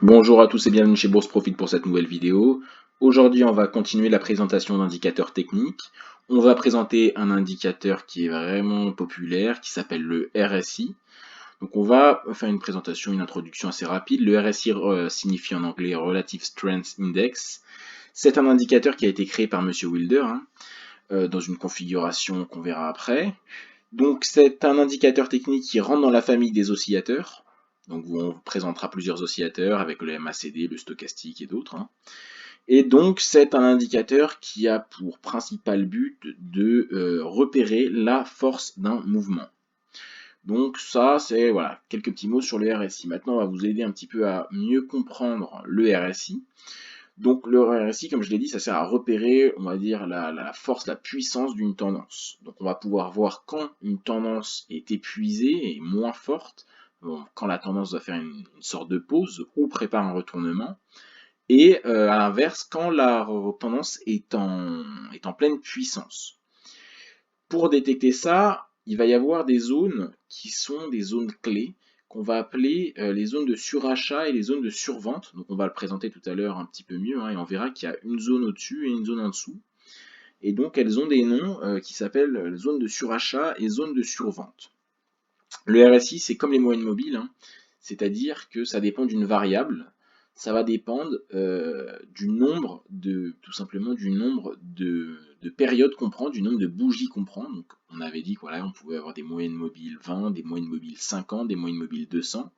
Bonjour à tous et bienvenue chez Bourse Profit pour cette nouvelle vidéo. Aujourd'hui, on va continuer la présentation d'indicateurs techniques. On va présenter un indicateur qui est vraiment populaire, qui s'appelle le RSI. Donc on va faire une présentation, une introduction assez rapide. Le RSI signifie en anglais Relative Strength Index. C'est un indicateur qui a été créé par Monsieur Wilder, dans une configuration qu'on verra après. Donc c'est un indicateur technique qui rentre dans la famille des oscillateurs. Donc on présentera plusieurs oscillateurs avec le MACD, le stochastique et d'autres. Et donc c'est un indicateur qui a pour principal but de repérer la force d'un mouvement. Donc ça c'est voilà quelques petits mots sur le RSI. Maintenant on va vous aider un petit peu à mieux comprendre le RSI. Donc le RSI, comme je l'ai dit, ça sert à repérer, on va dire, la force, la puissance d'une tendance. Donc on va pouvoir voir quand une tendance est épuisée et moins forte, quand la tendance va faire une sorte de pause ou prépare un retournement, et à l'inverse, quand la tendance est en pleine puissance. Pour détecter ça, il va y avoir des zones qui sont des zones clés qu'on va appeler les zones de surachat et les zones de survente. Donc on va le présenter tout à l'heure un petit peu mieux, et on verra qu'il y a une zone au-dessus et une zone en dessous. Et donc elles ont des noms qui s'appellent zone de surachat et zone de survente. Le RSI, c'est comme les moyennes mobiles, c'est-à-dire que ça dépend d'une variable. Ça va dépendre du nombre tout simplement du nombre de périodes qu'on prend, du nombre de bougies qu'on prend. Donc, on avait dit qu'on voilà, on pouvait avoir des moyennes mobiles 20, des moyennes mobiles 50, des moyennes mobiles 200.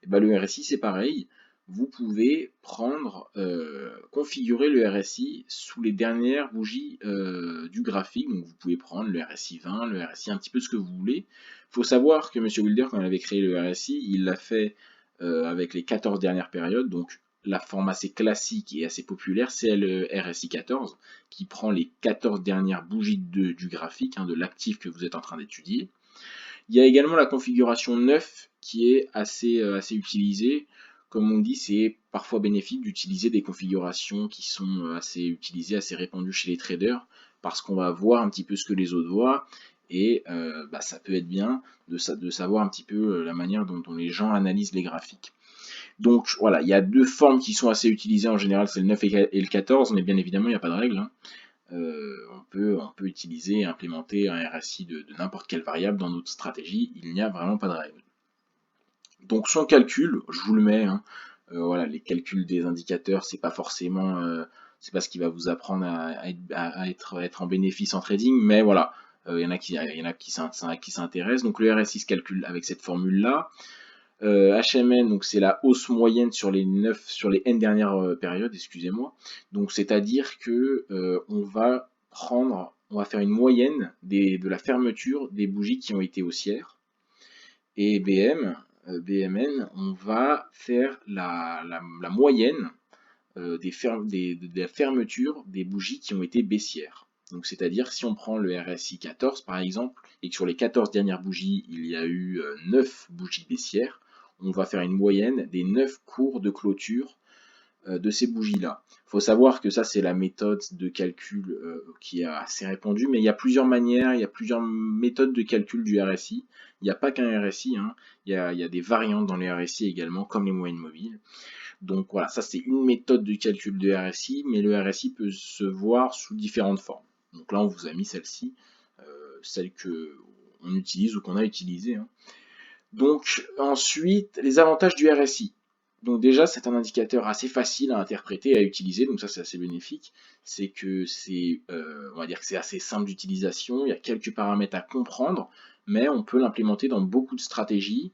Et ben, le RSI, c'est pareil. Vous pouvez configurer le RSI sous les dernières bougies du graphique. Donc, vous pouvez prendre le RSI 20, le RSI un petit peu ce que vous voulez. Il faut savoir que M. Wilder, quand il avait créé le RSI, il l'a fait avec les 14 dernières périodes. Donc, la forme assez classique et assez populaire, c'est le RSI 14, qui prend les 14 dernières bougies du graphique, de l'actif que vous êtes en train d'étudier. Il y a également la configuration 9 qui est assez utilisée. Comme on dit, c'est parfois bénéfique d'utiliser des configurations qui sont assez utilisées, assez répandues chez les traders, parce qu'on va voir un petit peu ce que les autres voient, et ça peut être bien de savoir un petit peu la manière dont les gens analysent les graphiques. Donc voilà, il y a deux formes qui sont assez utilisées en général, c'est le 9 et le 14, mais bien évidemment, il n'y a pas de règle. On peut utiliser et implémenter un RSI de n'importe quelle variable dans notre stratégie, il n'y a vraiment pas de règle. Donc son calcul, je vous le mets, voilà, les calculs des indicateurs, c'est pas forcément, c'est pas ce qui va vous apprendre à être en bénéfice en trading, mais voilà, il y en a qui s'intéressent. Donc le RSI se calcule avec cette formule-là. HMN, donc c'est la hausse moyenne sur les N dernières périodes, excusez-moi. Donc c'est-à-dire que on va faire une moyenne de la fermeture des bougies qui ont été haussières. Et BMN, on va faire la moyenne de la fermeture des bougies qui ont été baissières. Donc c'est-à-dire si on prend le RSI 14 par exemple, et que sur les 14 dernières bougies, il y a eu 9 bougies baissières, on va faire une moyenne des 9 cours de clôture de ces bougies-là. Il faut savoir que ça, c'est la méthode de calcul qui est assez répandue, mais il y a plusieurs manières, il y a plusieurs méthodes de calcul du RSI. Il n'y a pas qu'un RSI, il y a des variantes dans les RSI également, comme les moyennes mobiles. Donc voilà, ça c'est une méthode de calcul de RSI, mais le RSI peut se voir sous différentes formes. Donc là, on vous a mis celle-ci, celle que on utilise ou qu'on a utilisée. Donc ensuite, les avantages du RSI. Donc déjà, c'est un indicateur assez facile à interpréter et à utiliser, donc ça c'est assez bénéfique. C'est que on va dire que c'est assez simple d'utilisation, il y a quelques paramètres à comprendre, mais on peut l'implémenter dans beaucoup de stratégies.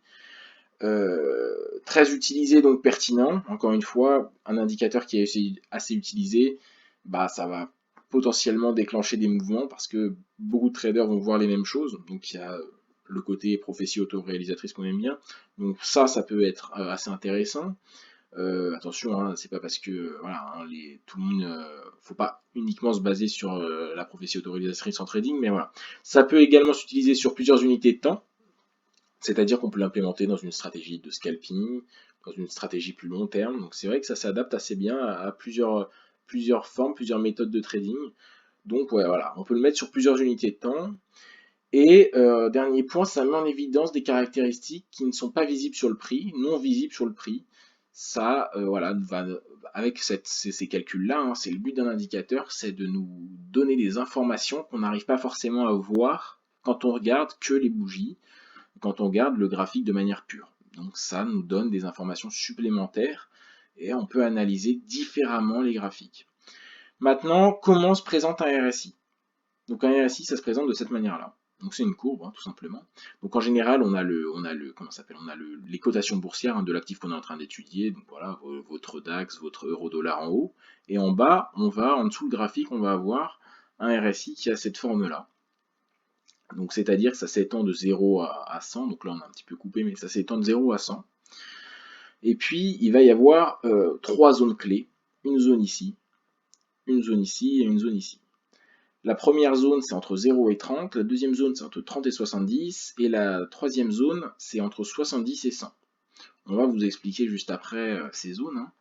Très utilisé, donc pertinent. Encore une fois, un indicateur qui est assez utilisé, ça va potentiellement déclencher des mouvements parce que beaucoup de traders vont voir les mêmes choses. Donc il y a le côté prophétie autoréalisatrice qu'on aime bien. Donc ça peut être assez intéressant. Attention, c'est pas parce que voilà, tout le monde, faut pas uniquement se baser sur la prophétie autoréalisatrice en trading, mais voilà. Ça peut également s'utiliser sur plusieurs unités de temps. C'est-à-dire qu'on peut l'implémenter dans une stratégie de scalping, dans une stratégie plus long terme. Donc c'est vrai que ça s'adapte assez bien à plusieurs formes, plusieurs méthodes de trading. Donc ouais, voilà, on peut le mettre sur plusieurs unités de temps. Et dernier point, ça met en évidence des caractéristiques qui ne sont pas visibles sur le prix, non visibles sur le prix. ça, voilà, avec ces calculs-là, hein, c'est le but d'un indicateur, c'est de nous donner des informations qu'on n'arrive pas forcément à voir quand on regarde que les bougies, quand on regarde le graphique de manière pure. Donc ça nous donne des informations supplémentaires et on peut analyser différemment les graphiques. Maintenant, comment se présente un RSI? Donc un RSI, ça se présente de cette manière-là. Donc c'est une courbe, hein, tout simplement. Donc en général, on a les cotations boursières, hein, de l'actif qu'on est en train d'étudier. Donc voilà, votre DAX, votre euro-dollar en haut. Et en bas, en dessous le graphique, on va avoir un RSI qui a cette forme-là. Donc c'est-à-dire que ça s'étend de 0 à 100. Donc là, on a un petit peu coupé, mais ça s'étend de 0 à 100. Et puis, il va y avoir trois zones clés. Une zone ici, une zone ici et une zone ici. La première zone, c'est entre 0 et 30, la deuxième zone, c'est entre 30 et 70, et la troisième zone, c'est entre 70 et 100. On va vous expliquer juste après ces zones, hein.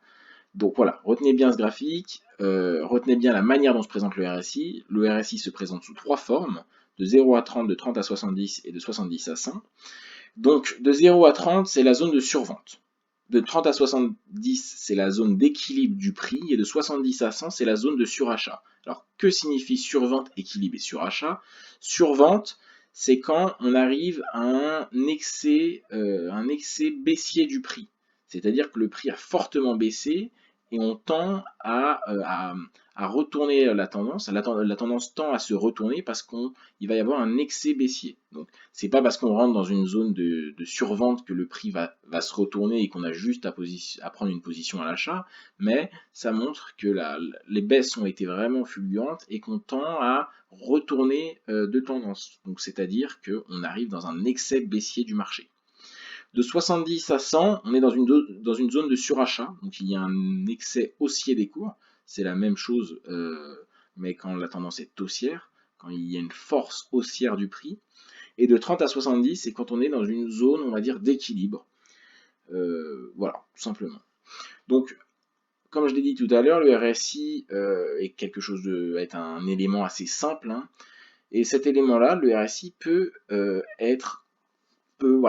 Donc voilà, retenez bien ce graphique, retenez bien la manière dont se présente le RSI. Le RSI se présente sous trois formes, de 0 à 30, de 30 à 70 et de 70 à 100. Donc de 0 à 30, c'est la zone de survente. De 30 à 70, c'est la zone d'équilibre du prix, et de 70 à 100, c'est la zone de surachat. Alors, que signifie survente, équilibre et surachat? Survente, c'est quand on arrive à un excès baissier du prix. C'est-à-dire que le prix a fortement baissé et on tend à retourner la tendance. La tendance tend à se retourner parce qu'il va y avoir un excès baissier. Donc, c'est pas parce qu'on rentre dans une zone de survente que le prix va se retourner et qu'on a juste à prendre une position à l'achat, mais ça montre que les baisses ont été vraiment fulgurantes et qu'on tend à retourner de tendance. Donc, c'est-à-dire qu'on arrive dans un excès baissier du marché. De 70 à 100, on est dans une zone de surachat, donc il y a un excès haussier des cours. C'est la même chose, mais quand la tendance est haussière, quand il y a une force haussière du prix. Et de 30 à 70, c'est quand on est dans une zone, on va dire, d'équilibre. Voilà, tout simplement. Donc, comme je l'ai dit tout à l'heure, le RSI est un élément assez simple, hein, et cet élément-là, le RSI peut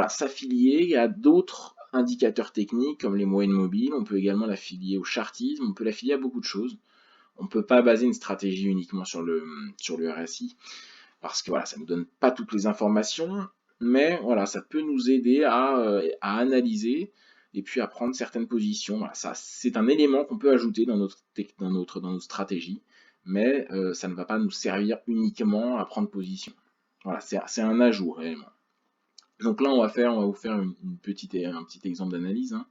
s'affilier à d'autres indicateurs techniques comme les moyennes mobiles. On peut également l'affilier au chartisme, on peut l'affilier à beaucoup de choses. On ne peut pas baser une stratégie uniquement sur le RSI parce que voilà, ça ne nous donne pas toutes les informations, mais voilà, ça peut nous aider à analyser et puis à prendre certaines positions. Voilà, ça, c'est un élément qu'on peut ajouter dans notre stratégie, mais ça ne va pas nous servir uniquement à prendre position. Voilà, c'est un ajout réellement. Donc là, on va vous faire un petit exemple d'analyse, hein.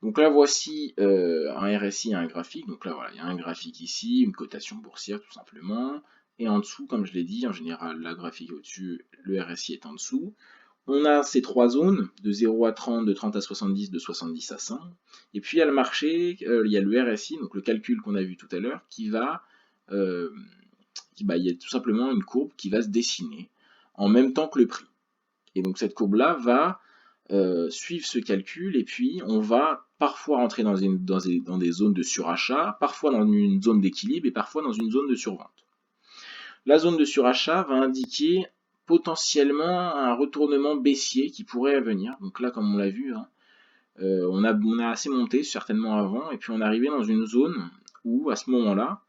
Donc là, voici un RSI et un graphique. Donc là, voilà, il y a un graphique ici, une cotation boursière tout simplement. Et en dessous, comme je l'ai dit, en général, la graphique est au-dessus, le RSI est en dessous. On a ces trois zones, de 0 à 30, de 30 à 70, de 70 à 100. Et puis il y a le marché, il y a le RSI, donc le calcul qu'on a vu tout à l'heure, il y a tout simplement une courbe qui va se dessiner en même temps que le prix. Et donc cette courbe-là va suivre ce calcul et puis on va parfois rentrer dans des zones de surachat, parfois dans une zone d'équilibre et parfois dans une zone de survente. La zone de surachat va indiquer potentiellement un retournement baissier qui pourrait venir. Donc là, comme on l'a vu, hein, on a assez monté certainement avant et puis on est arrivé dans une zone où à ce moment-là,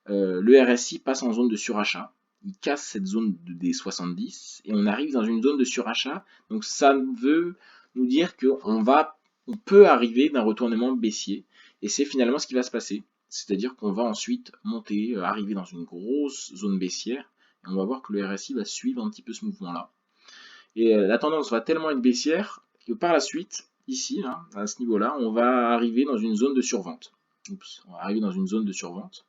le RSI passe en zone de surachat. Il casse cette zone des 70 et on arrive dans une zone de surachat. Donc ça veut nous dire qu'on peut arriver d'un retournement baissier et c'est finalement ce qui va se passer. C'est-à-dire qu'on va ensuite monter, arriver dans une grosse zone baissière et on va voir que le RSI va suivre un petit peu ce mouvement-là. Et la tendance va tellement être baissière que par la suite, ici, là, à ce niveau-là, on va arriver dans une zone de survente. On va arriver dans une zone de survente.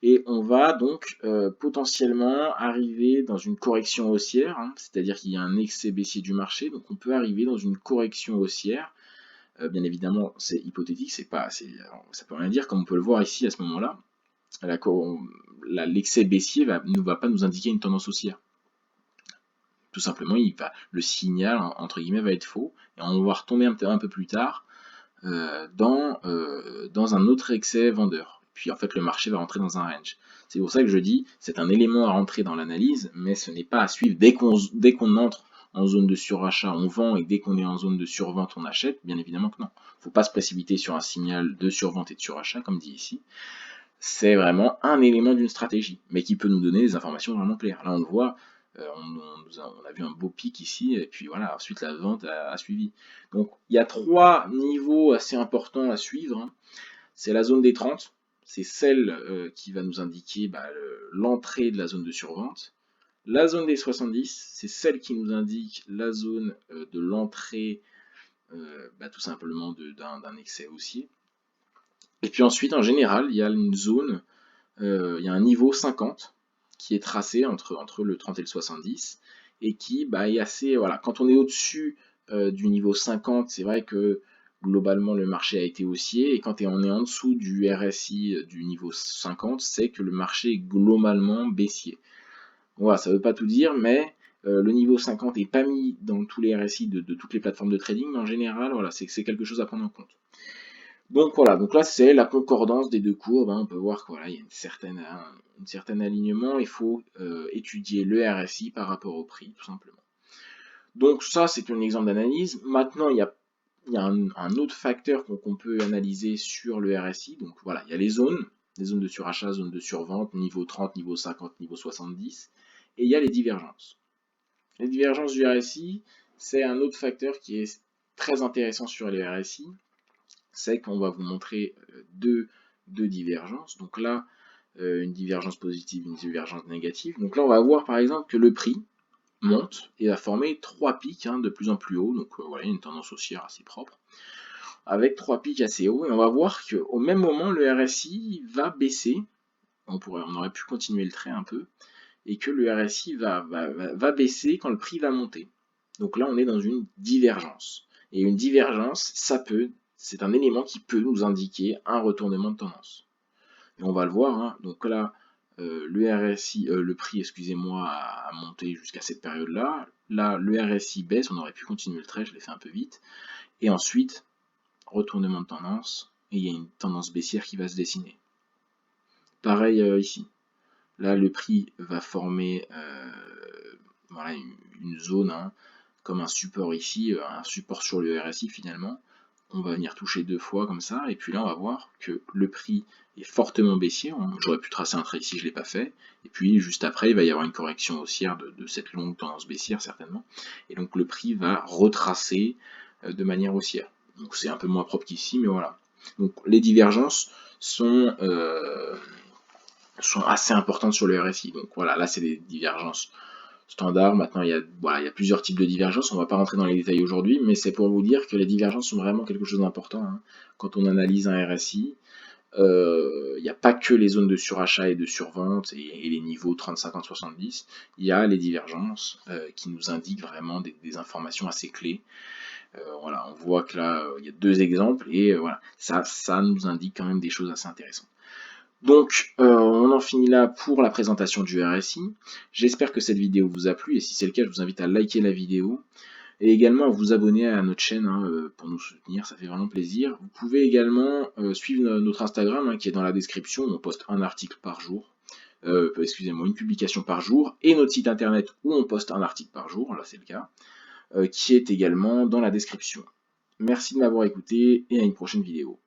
Et on va donc potentiellement arriver dans une correction haussière, hein, c'est-à-dire qu'il y a un excès baissier du marché, donc on peut arriver dans une correction haussière. Bien évidemment, c'est hypothétique, ça peut rien dire, comme on peut le voir ici à ce moment-là. L'excès baissier ne va pas nous indiquer une tendance haussière. Tout simplement, le signal, entre guillemets, va être faux, et on va retomber un peu plus tard dans un autre excès vendeur. Puis en fait, le marché va rentrer dans un range. C'est pour ça que je dis, c'est un élément à rentrer dans l'analyse, mais ce n'est pas à suivre dès qu'on entre en zone de surachat, on vend, et dès qu'on est en zone de survente, on achète? Bien évidemment que non. Il ne faut pas se précipiter sur un signal de survente et de surachat, comme dit ici. C'est vraiment un élément d'une stratégie, mais qui peut nous donner des informations vraiment claires. Là, on le voit, on a vu un beau pic ici, et puis voilà, ensuite la vente a suivi. Donc, il y a 3 niveaux assez importants à suivre, hein. C'est la zone des 30, c'est celle qui va nous indiquer l'entrée de la zone de survente. La zone des 70, c'est celle qui nous indique la zone de l'entrée tout simplement d'un excès haussier. Et puis ensuite, en général, il y a une zone, il y a un niveau 50 qui est tracé entre le 30 et le 70 et qui est assez, voilà, quand on est au-dessus du niveau 50, c'est vrai que globalement le marché a été haussier, et quand on est en dessous du RSI du niveau 50, c'est que le marché est globalement baissier. Voilà, ça ne veut pas tout dire, mais le niveau 50 n'est pas mis dans tous les RSI de toutes les plateformes de trading, mais en général, voilà, c'est quelque chose à prendre en compte. Donc voilà, donc là c'est la concordance des deux courbes, hein. On peut voir qu'il voilà, y a une certaine alignement, il faut étudier le RSI par rapport au prix, tout simplement. Donc ça, c'est un exemple d'analyse. Maintenant, il y a un autre facteur qu'on peut analyser sur le RSI. Donc voilà, il y a les zones de surachat, zones de survente, niveau 30, niveau 50, niveau 70, et il y a les divergences. Les divergences du RSI, c'est un autre facteur qui est très intéressant sur les RSI, c'est qu'on va vous montrer deux divergences. Donc là, une divergence positive, une divergence négative. Donc là, on va voir par exemple que le prix monte et va former 3 pics de plus en plus haut. Donc voilà, une tendance haussière assez propre, avec 3 pics assez hauts. Et on va voir qu'au même moment, le RSI va baisser. On aurait pu continuer le trait un peu, et que le RSI va baisser quand le prix va monter. Donc là, on est dans une divergence. Et une divergence, c'est un élément qui peut nous indiquer un retournement de tendance. Et on va le voir, hein. Donc là, le prix, excusez-moi, a monté jusqu'à cette période-là. Là, le RSI baisse, on aurait pu continuer le trait, je l'ai fait un peu vite. Et ensuite, retournement de tendance, et il y a une tendance baissière qui va se dessiner. Pareil ici. Là, le prix va former voilà, une zone, hein, comme un support ici, un support sur le RSI finalement. On va venir toucher 2 fois comme ça, et puis là on va voir que le prix est fortement baissier. J'aurais pu tracer un trait ici, je ne l'ai pas fait. Et puis juste après, il va y avoir une correction haussière de cette longue tendance baissière certainement. Et donc le prix va retracer de manière haussière. Donc c'est un peu moins propre qu'ici, mais voilà. Donc les divergences sont assez importantes sur le RSI. Donc voilà, là c'est des divergences standards. Maintenant il y a plusieurs types de divergences, on ne va pas rentrer dans les détails aujourd'hui, mais c'est pour vous dire que les divergences sont vraiment quelque chose d'important, hein. Quand on analyse un RSI, il n'y a pas que les zones de surachat et de survente et les niveaux 30, 50, 70, il y a les divergences qui nous indiquent vraiment des informations assez clés. Voilà, on voit que là il y a 2 exemples, et voilà, ça nous indique quand même des choses assez intéressantes. Donc, on en finit là pour la présentation du RSI. J'espère que cette vidéo vous a plu, et si c'est le cas, je vous invite à liker la vidéo et également à vous abonner à notre chaîne, hein, pour nous soutenir, ça fait vraiment plaisir. Vous pouvez également suivre notre Instagram, hein, qui est dans la description, on poste un article par jour, excusez-moi, une publication par jour, et notre site internet où on poste un article par jour, là c'est le cas, qui est également dans la description. Merci de m'avoir écouté, et à une prochaine vidéo.